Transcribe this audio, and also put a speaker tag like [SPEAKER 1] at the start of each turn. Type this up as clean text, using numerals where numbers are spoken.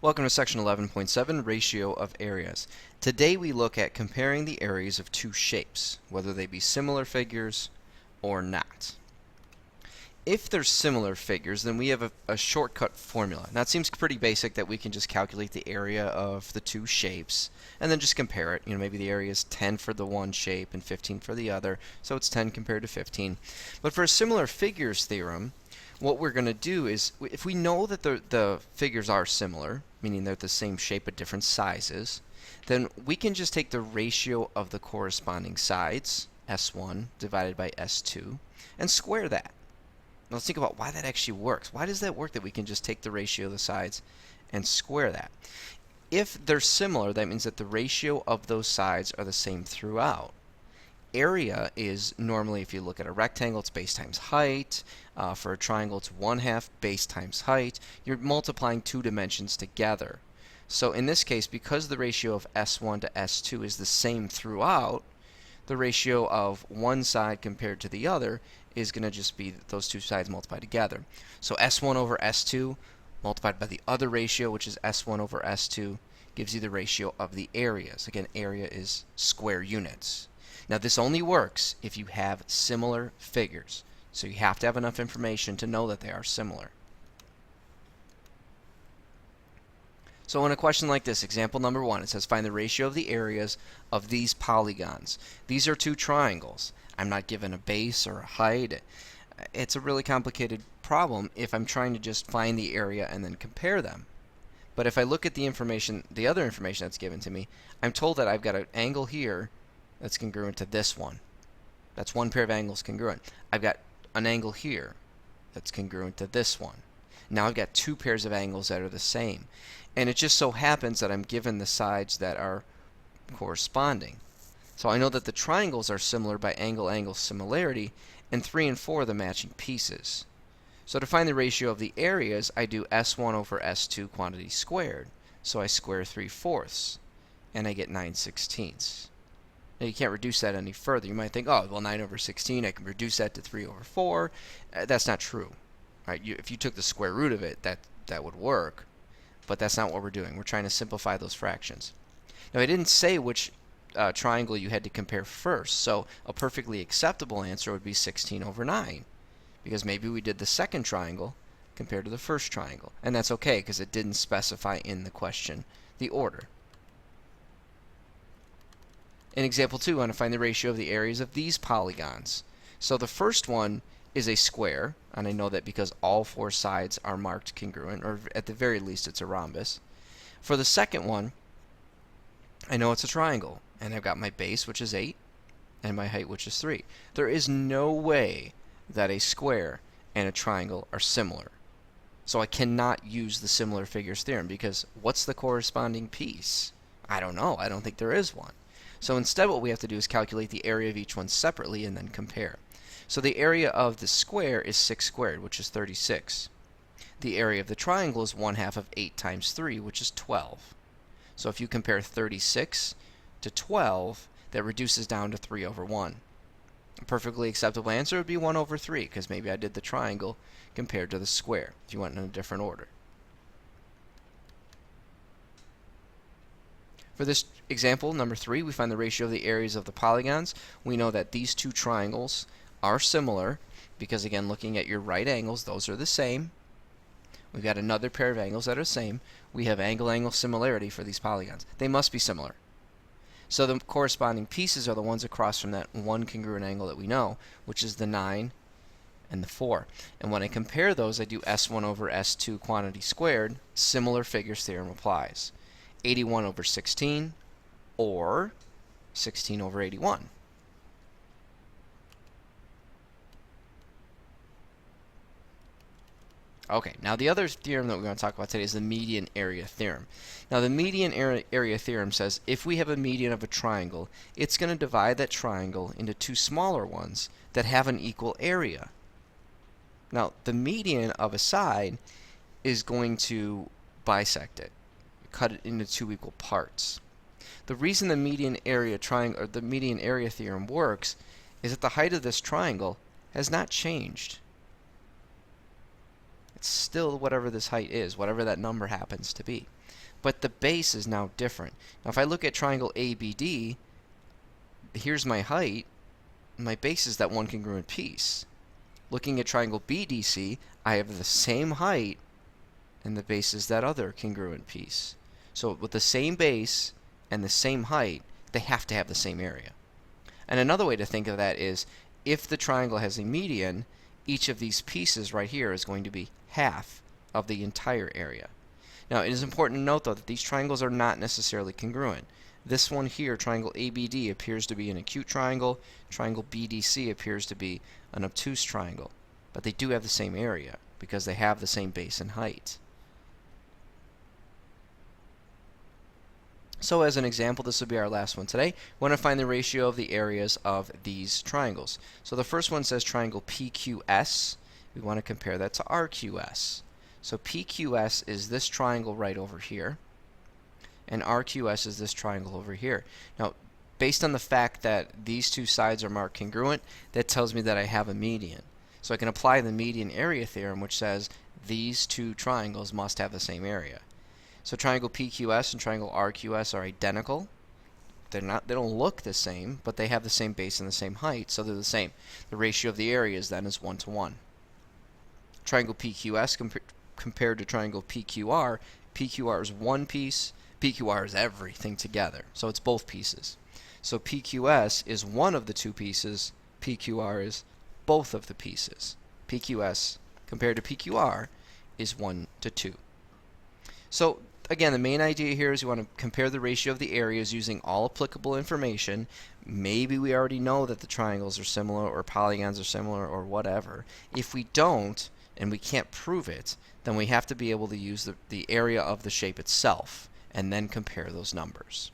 [SPEAKER 1] Welcome to section 11.7, ratio of areas. Today we look at comparing the areas of two shapes, whether they be similar figures or not. If they're similar figures, then we have a shortcut formula. Now it seems pretty basic that we can just calculate the area of the two shapes and then just compare it. Maybe the area is 10 for the one shape and 15 for the other, so it's 10 compared to 15. But for a similar figures theorem, what we're going to do is, if we know that the figures are similar, meaning they're the same shape but different sizes, then we can just take the ratio of the corresponding sides, S1 divided by S2, and square that. Now let's think about why that actually works. Why does that work that we can just take the ratio of the sides and square that? If they're similar, that means that the ratio of those sides are the same throughout. Area is normally, if you look at a rectangle, it's base times height. For a triangle, it's 1/2 base times height. You're multiplying two dimensions together. So in this case, because the ratio of S1 to S2 is the same throughout, the ratio of one side compared to the other is going to just be those two sides multiplied together. So S1 over S2 multiplied by the other ratio, which is S1 over S2, gives you the ratio of the areas. Again, area is square units. Now this only works if you have similar figures. So you have to have enough information to know that they are similar. So in a question like this, example number 1, it says find the ratio of the areas of these polygons. These are two triangles. I'm not given a base or a height. It's a really complicated problem if I'm trying to just find the area and then compare them. But if I look at the information, the other information that's given to me, I'm told that I've got an angle here that's congruent to this one. That's one pair of angles congruent. I've got an angle here that's congruent to this one. Now I've got two pairs of angles that are the same. And it just so happens that I'm given the sides that are corresponding. So I know that the triangles are similar by angle-angle similarity, and 3 and 4 are the matching pieces. So to find the ratio of the areas, I do S1 over S2 quantity squared. So I square 3/4, and I get 9/16. Now you can't reduce that any further. You might think, oh, well, 9 over 16, I can reduce that to 3 over 4. That's not true. Right? If you took the square root of it, that would work. But that's not what we're doing. We're trying to simplify those fractions. Now I didn't say which triangle you had to compare first. So a perfectly acceptable answer would be 16 over 9. Because maybe we did the second triangle compared to the first triangle. And that's okay, because it didn't specify in the question the order. In example 2, I want to find the ratio of the areas of these polygons. So the first one is a square, and I know that because all four sides are marked congruent, or at the very least it's a rhombus. For the second one, I know it's a triangle, and I've got my base, which is 8, and my height, which is 3. There is no way that a square and a triangle are similar. So I cannot use the similar figures theorem, because what's the corresponding piece? I don't know. I don't think there is one. So instead what we have to do is calculate the area of each one separately and then compare. So the area of the square is 6 squared, which is 36. The area of the triangle is 1/2 of 8 times 3, which is 12. So if you compare 36 to 12, that reduces down to 3 over 1. A perfectly acceptable answer would be 1 over 3, because maybe I did the triangle compared to the square, if you went in a different order. For this example, number 3, we find the ratio of the areas of the polygons. We know that these two triangles are similar because, again, looking at your right angles, those are the same. We've got another pair of angles that are the same. We have angle-angle similarity for these polygons. They must be similar. So the corresponding pieces are the ones across from that one congruent angle that we know, which is the 9 and the 4. And when I compare those, I do S1 over S2 quantity squared. Similar figures theorem applies. 81 over 16, or 16 over 81. Okay, now the other theorem that we're going to talk about today is the median area theorem. Now the median area theorem says if we have a median of a triangle, it's going to divide that triangle into two smaller ones that have an equal area. Now the median of a side is going to bisect it, cut it into two equal parts. The reason the median area theorem works is that the height of this triangle has not changed. It's still whatever this height is, whatever that number happens to be. But the base is now different. Now if I look at triangle ABD, here's my height. My base is that one congruent piece. Looking at triangle BDC, I have the same height, and the base is that other congruent piece. So with the same base and the same height, they have to have the same area. And another way to think of that is, if the triangle has a median, each of these pieces right here is going to be half of the entire area. Now it is important to note though that these triangles are not necessarily congruent. This one here, triangle ABD, appears to be an acute triangle. Triangle BDC appears to be an obtuse triangle. But they do have the same area because they have the same base and height. So as an example, this will be our last one today. We want to find the ratio of the areas of these triangles. So the first one says triangle PQS. We want to compare that to RQS. So PQS is this triangle right over here, and RQS is this triangle over here. Now, based on the fact that these two sides are marked congruent, that tells me that I have a median. So I can apply the median area theorem, which says these two triangles must have the same area. So triangle PQS and triangle RQS are identical. They don't look the same, but they have the same base and the same height, so they're the same. The ratio of the areas then is 1 to 1. Triangle PQS compared to triangle PQR, PQR is one piece, PQR is everything together, so it's both pieces. So PQS is one of the two pieces, PQR is both of the pieces. PQS compared to PQR is 1 to 2. So again, the main idea here is you want to compare the ratio of the areas using all applicable information. Maybe we already know that the triangles are similar or polygons are similar or whatever. If we don't, and we can't prove it, then we have to be able to use the area of the shape itself and then compare those numbers.